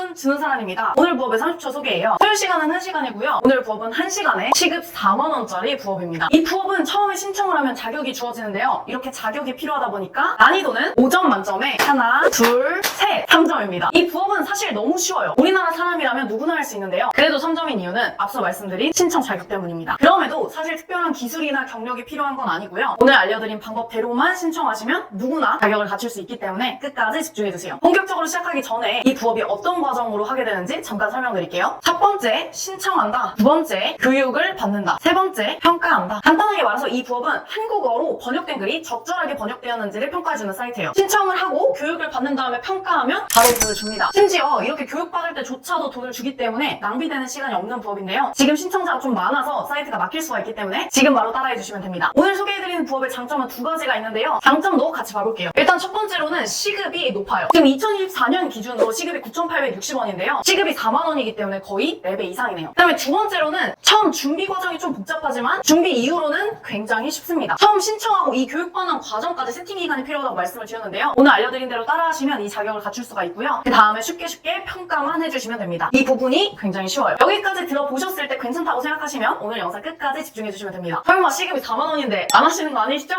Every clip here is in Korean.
여러분, 준우사랑입니다. 오늘 부업의 30초 소개예요. 소요 시간은 1시간이고요. 오늘 부업은 1시간에 시급 4만원짜리 부업입니다. 이 부업은 처음에 신청을 하면 자격이 주어지는데요. 이렇게 자격이 필요하다 보니까 난이도는 5점 만점에 하나, 둘, 셋, 3점입니다. 이 부업은 사실 너무 쉬워요. 우리나라 사람이라면 누구나 할 수 있는데요. 그래도 3점인 이유는 앞서 말씀드린 신청 자격 때문입니다. 그럼에도 사실 특별한 기술이나 경력이 필요한 건 아니고요. 오늘 알려드린 방법대로만 신청하시면 누구나 자격을 갖출 수 있기 때문에 끝까지 집중해주세요. 본격적으로 시작하기 전에 이 부업이 어떤 과정으로 하게 되는지 잠깐 설명드릴게요. 첫 번째, 신청한다. 두 번째, 교육을 받는다. 세 번째, 평가한다. 간단하게 말해서 이 부업은 한국어로 번역된 글이 적절하게 번역되었는지를 평가해주는 사이트예요. 신청을 하고 교육을 받는 다음에 평가하면 바로 돈을 줍니다. 심지어 이렇게 교육받을 때조차도 돈을 주기 때문에 낭비되는 시간이 없는 부업인데요. 지금 신청자가 좀 많아서 사이트가 막힐 수가 있기 때문에 지금 바로 따라해주시면 됩니다. 오늘 소개해드리는 부업의 장점은 두 가지가 있는데요. 장점도 같이 봐볼게요. 일단 첫 번째로는 시급이 높아요. 지금 2024년 기준으로 시급이 9,860원인데요. 시급이 4만원이기 때문에 거의 4배 이상이네요. 그 다음에 두 번째로는 처음 준비 과정이 좀 복잡하지만 준비 이후로는 굉장히 쉽습니다. 처음 신청하고 이 교육받는 과정까지 세팅 기간이 필요하다고 말씀을 드렸는데요. 오늘 알려드린 대로 따라하시면 이 자격을 갖출 수가 있고요. 그 다음에 쉽게 평가만 해주시면 됩니다. 이 부분이 굉장히 쉬워요. 여기까지 들어보셨을 때 괜찮다고 생각하시면 오늘 영상 끝까지 집중해주시면 됩니다. 설마 시급이 4만원인데 안 하시는 거 아니시죠?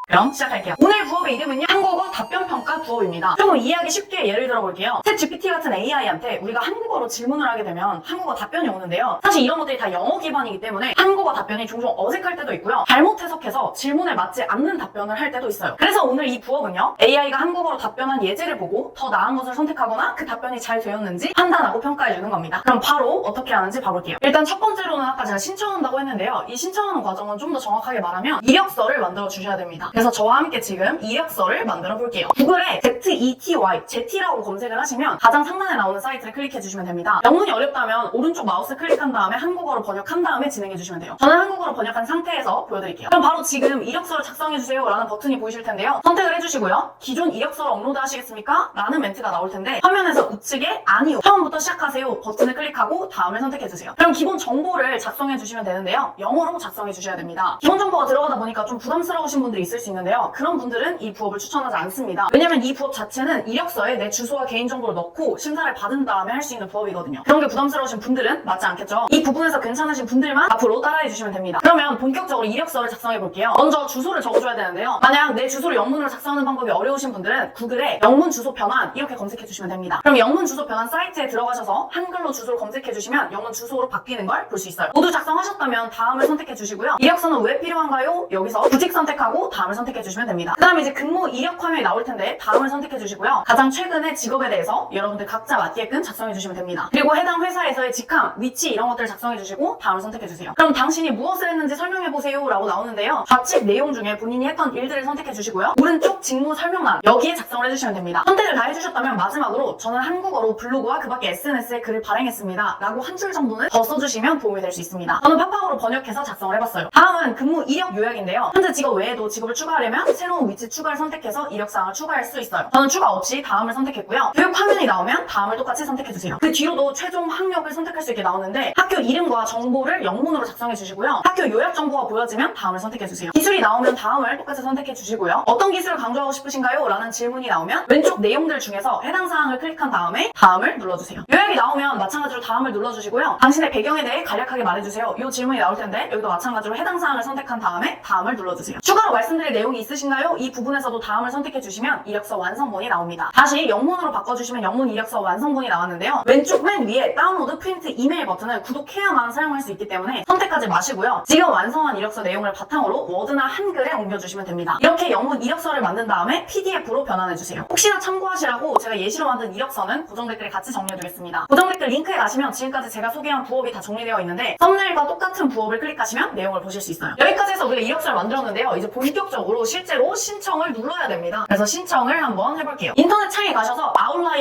그럼 시작할게요. 오늘 부업의 이름은요, 한국어 답변평가 부업입니다. 조금 이해하기 쉽게 예를 들어볼게요. 챗GPT 같은 AI한테 우리가 한국어로 질문을 하게 되면 한국어 답변이 오는데요. 사실 이런 것들이 다 영어 기반이기 때문에 한국어 답변이 종종 어색할 때도 있고요. 잘못 해석해서 질문에 맞지 않는 답변을 할 때도 있어요. 그래서 오늘 이 부업은요, AI가 한국어로 답변한 예제를 보고 더 나은 것을 선택하거나 그 답변이 잘 되었는지 판단하고 평가해주는 겁니다. 그럼 바로 어떻게 하는지 봐볼게요. 일단 첫 번째로는 아까 제가 신청한다고 했는데요. 이 신청하는 과정은 좀 더 정확하게 말하면 이력서를 만들어 주셔야 됩니다. 그래서 저와 함께 지금 이력서를 만들어 볼게요. 구글에 ZETY라고 검색을 하시면 가장 상단에 나오는 사이트를 클릭해 주시면 됩니다. 영문이 어렵다면 오른쪽 마우스 클릭한 다음에 한국어로 번역한 다음에 진행해 주시면 돼요. 저는 한국어로 번역한 상태에서 보여드릴게요. 그럼 바로 지금 이력서를 작성해 주세요 라는 버튼이 보이실 텐데요. 선택을 해주시고요. 기존 이력서를 업로드 하시겠습니까? 라는 멘트가 나올 텐데 화면에서 우측에 아니요, 처음부터 시작하세요 버튼을 클릭하고 다음을 선택해 주세요. 그럼 기본 정보를 작성해 주시면 되는데요. 영어로 작성해 주셔야 됩니다. 기본 정보가 들어가다 보니까 좀 부담스러우신 분들이 있을 수 있는데요. 그런 분들은 이 부업을 추천하지 않습니다. 왜냐면 이 부업 자체는 이력서에 내 주소와 개인정보를 넣고 심사를 받은 다음에 할 수 있는 부업이거든요. 그런 게 부담스러우신 분들은 맞지 않겠죠? 이 부분에서 괜찮으신 분들만 앞으로 따라해 주시면 됩니다. 그러면 본격적으로 이력서를 작성해 볼게요. 먼저 주소를 적어줘야 되는데요. 만약 내 주소를 영문으로 작성하는 방법이 어려우신 분들은 구글에 영문 주소 변환 이렇게 검색해 주시면 됩니다. 그럼 영문 주소 변환 사이트에 들어가셔서 한글로 주소를 검색해 주시면 영문 주소로 바뀌는 걸 볼 수 있어요. 모두 작성하셨다면 다음을 선택해 주시고요. 이력서는 왜 필요한가요? 여기서 구직 선택하고 다음을 선택해 주시면 됩니다. 그 다음에 이제 근무 이력 화면이 나올 텐데 다음을 선택해 주시고요. 가장 최근의 직업에 대해서 여러분들 각자 맞게끔 작성해 주시면 됩니다. 그리고 해당 회사에서의 직함, 위치 이런 것들을 작성해 주시고 다음을 선택해 주세요. 그럼 당신이 무엇을 했는지 설명해 보세요 라고 나오는데요. 좌측 내용 중에 본인이 했던 일들을 선택해 주시고요. 오른쪽 직무 설명란 여기에 작성을 해주시면 됩니다. 선택을 다 해주셨다면 마지막으로 저는 한국어로 블로그와 그 밖에 SNS에 글을 발행했습니다 라고 한 줄 정도는 더 써주시면 도움이 될 수 있습니다. 저는 팝팝으로 번역해서 작성을 해봤어요. 다음은 근무 이력 요약인데요. 현재 직업 외에도 직업을 추가하려면 새로운 위치 추가를 선택해서 이력사항을 추가할 수 있어요. 저는 추가 없이 다음을 선택했고요. 교육 화면이 나오면 다음을 똑같이 선택해주세요. 그 뒤로도 최종 학력을 선택할 수 있게 나오는데 학교 이름과 정보를 영문으로 작성해 주시고요. 학교 요약 정보가 보여지면 다음을 선택해 주세요. 기술이 나오면 다음을 똑같이 선택해 주시고요. 어떤 기술을 강조하고 싶으신가요? 라는 질문이 나오면 왼쪽 내용들 중에서 해당 사항을 클릭한 다음에 다음을 눌러주세요. 요약이 나오면 마찬가지로 다음을 눌러주시고요. 당신의 배경에 대해 간략하게 말해주세요. 이 질문이 나올 텐데 여기도 마찬가지로 해당 사항을 선택한 다음에 다음을 눌러주세요. 추가로 말씀드릴 내용이 있으신가요? 이 부분에서도 다음을 선택해 주시면 이력서 완성본이 나옵니다. 다시 영문으로 바꿔주시면 영문 이력서 완성본이 나왔는데요. 왼쪽 맨 위에 다운로드 프린트 이메일 버튼을 구독해야만 사용할 수 있기 때문에 선택하지 마시고요. 지금 완성한 이력서 내용을 바탕으로 워드나 한글에 옮겨주시면 됩니다. 이렇게 영문 이력서를 만든 다음에 PDF로 변환해주세요. 혹시나 참고하시라고 제가 예시로 만든 이력서는 고정 댓글에 같이 정리해두겠습니다. 고정 댓글 링크에 가시면 지금까지 제가 소개한 부업이 다 정리되어 있는데 썸네일과 똑같은 부업을 클릭하시면 내용을 보실 수 있어요. 여기까지 해서 우리가 이력서를 만들었는데요. 이제 본격적으로 실제로 신청을 눌러야 됩니다. 그래서 신청을 한번 해볼게요. 인터넷 창에 가셔서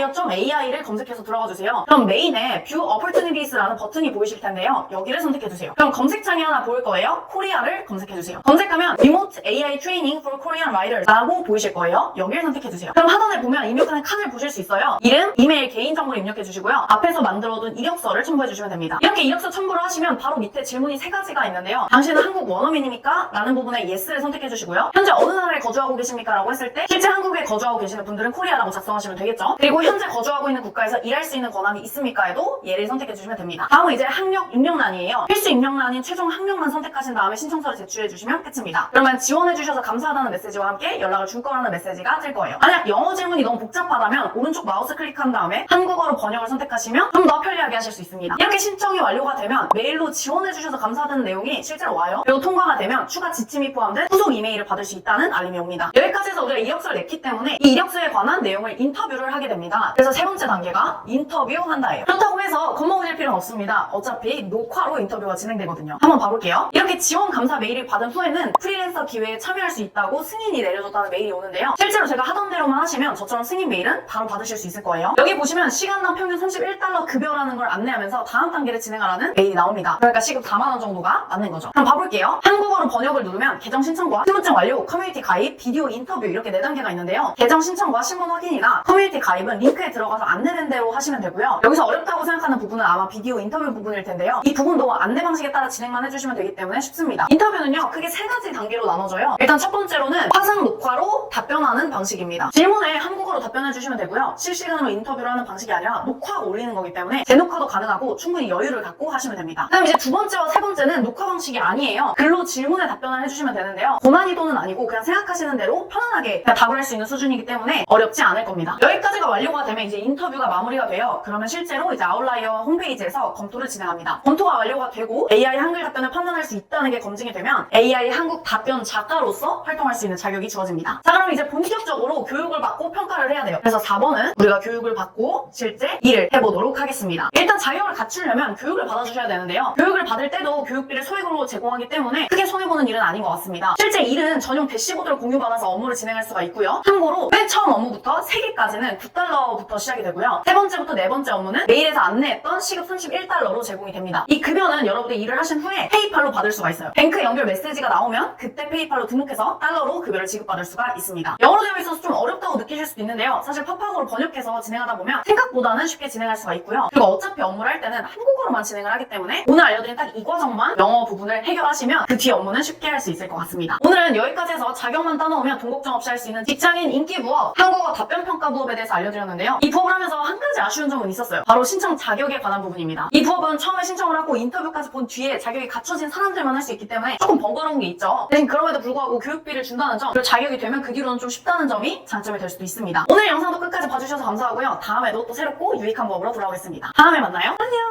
outlier.ai를 검색해서 들어가주세요. 그럼 메인에 View Opportunities라는 버튼이 보이실 텐데요. 여기를 선택해주세요. 그럼 검색창이 하나 보일 거예요. 코리아를 검색해주세요. 검색하면 Remote AI Training for Korean Writers 라고 보이실 거예요. 여기를 선택해주세요. 그럼 하단에 보면 입력하는 칸을 보실 수 있어요. 이름, 이메일, 개인정보를 입력해주시고요. 앞에서 만들어둔 이력서를 첨부해주시면 됩니다. 이렇게 이력서 첨부를 하시면 바로 밑에 질문이 3가지가 있는데요. 당신은 한국 원어민입니까? 라는 부분에 Yes를 선택해주시고요. 되고요. 현재 어느 나라에 거주하고 계십니까? 라고 했을 때 실제 한국에 거주하고 계시는 분들은 코리아라고 작성하시면 되겠죠. 그리고 현재 거주하고 있는 국가에서 일할 수 있는 권한이 있습니까?에도 예를 선택해 주시면 됩니다. 다음은 이제 학력 입력란이에요. 필수 입력란인 최종 학력만 선택하신 다음에 신청서를 제출해 주시면 끝입니다. 그러면 지원해 주셔서 감사하다는 메시지와 함께 연락을 줄 거라는 메시지가 뜰 거예요. 만약 영어 질문이 너무 복잡하다면 오른쪽 마우스 클릭한 다음에 한국어로 번역을 선택하시면 좀 더 편리하게 하실 수 있습니다. 이렇게 신청이 완료가 되면 메일로 지원해 주셔서 감사하다는 내용이 실제로 와요. 그리고 통과가 되면 추가 지침이 포함된 후속 이메일을 받을 수 있다는 알림이 옵니다. 여기까지 해서 우리가 이력서를 냈기 때문에 이 이력서에 관한 내용을 인터뷰를 하게 됩니다. 그래서 세 번째 단계가 인터뷰한다예요. 그렇다고 해서 겁먹을 필요는 없습니다. 어차피 녹화로 인터뷰가 진행되거든요. 한번 봐볼게요. 이렇게 지원 감사 메일을 받은 후에는 프리랜서 기회에 참여할 수 있다고 승인이 내려졌다는 메일이 오는데요. 실제로 제가 하던 대로만 하시면 저처럼 승인 메일은 바로 받으실 수 있을 거예요. 여기 보시면 시간당 평균 31달러 급여라는 걸 안내하면서 다음 단계를 진행하라는 메일이 나옵니다. 그러니까 시급 4만 원 정도가 맞는 거죠. 그럼 봐볼게요. 한국어로 번역을 누르면 계정 신청과 신분증 완료, 커뮤니티 가입, 비디오 인터뷰 이렇게 4단계가 있는데요. 계정 신청과 신분 확인이나 커뮤니티 가입은 링크에 들어가서 안내된 대로 하시면 되고요. 여기서 어렵다고 생각하는 부분은 아마 비디오 인터뷰 부분일 텐데요. 이 부분도 안내 방식에 따라 진행만 해주시면 되기 때문에 쉽습니다. 인터뷰는요, 크게 3가지 단계로 나눠져요. 일단 첫 번째로는 화상 녹화로 답변하는 방식입니다. 질문에 한국어로 답변해 주시면 되고요. 실시간으로 인터뷰를 하는 방식이 아니라 녹화가 올리는 거기 때문에 재녹화도 가능하고 충분히 여유를 갖고 하시면 됩니다. 그다음 이제 두 번째와 세 번째는 녹화 방식이 아니에요. 글로 질문에 답변을 해주시면 되는데요. 고난이도는 아니고 그냥 생각하시는 대로 편안하게 그냥 답을 할 수 있는 수준이기 때문에 어렵지 않을 겁니다. 여기까지가 완료가 되면 이제 인터뷰가 마무리가 돼요. 그러면 실제로 이제 아웃라이어 홈페이지에서 검토를 진행합니다. 검토가 완료가 되고 AI 한글 답변을 판단할 수 있다는 게 검증이 되면 AI 한국 답변 작가로서 활동할 수 있는 자격이 주어집니다. 자, 그럼 이제 본격적으로 교육을 받고 평가를 해야 돼요. 그래서 4번은 우리가 교육을 받고 실제 일을 해보도록 하겠습니다. 일단 자격을 갖추려면 교육을 받아주셔야 되는데요. 교육을 받을 때도 교육비를 소액으로 제공하기 때문에 크게 손해보는 일은 아닌 것 같습니다. 실제 일은 전용 대시보드를 공유받아서 업무를 진행할 수가 있고요. 참고로 맨 처음 업무부터 3개까지는 9달러부터 시작이 되고요. 세 번째부터 네 번째 업무는 메일에서 안내했던 시급 31달러로 제공이 됩니다. 이 급여는 여러분들이 일을 하신 후에 페이팔로 받을 수가 있어요. 뱅크 연결 메시지가 나오면 그때 페이팔로 등록해서 달러로 급여를 지급받을 수가 있습니다. 영어로 되어 있어서 좀 어렵다고 느끼실 수도 있는데요. 사실 팝팝으로 번역해서 진행하다 보면 생각보다는 쉽게 진행할 수가 있고요. 그리고 어차피 업무를 할 때는 한국어로만 진행을 하기 때문에 오늘 알려드린 딱 이 과정만 영어 부분을 해결하시면 그 뒤 업무는 쉽게 할 수 있을 것 같습니다. 오늘은 여기까지 해서 자격만 따놓으면 돈 걱정 없이 할 수 있는 직장인 인기 부업, 한국어 답변 평가 부업에 대해서 알려드렸는데요. 이 부업을 하면서 한 가지 아쉬운 점은 있었어요. 바로 신청 자격에 관한 부분입니다. 이 부업은 처음에 신청을 하고 인터뷰까지 본 뒤에 자격이 갖춰진 사람들만 할 수 있기 때문에 조금 번거로운 게 있죠. 대신 그럼에도 불구하고 교육비를 준다는 점, 그리고 자격이 되면 그 뒤로는 좀 쉽다는 점이 장점이 될 수도 있습니다. 오늘 영상도 끝까지 봐주셔서 감사하고요. 다음에도 또 새롭고 유익한 부업으로 돌아오겠습니다. 다음에 만나요. 안녕!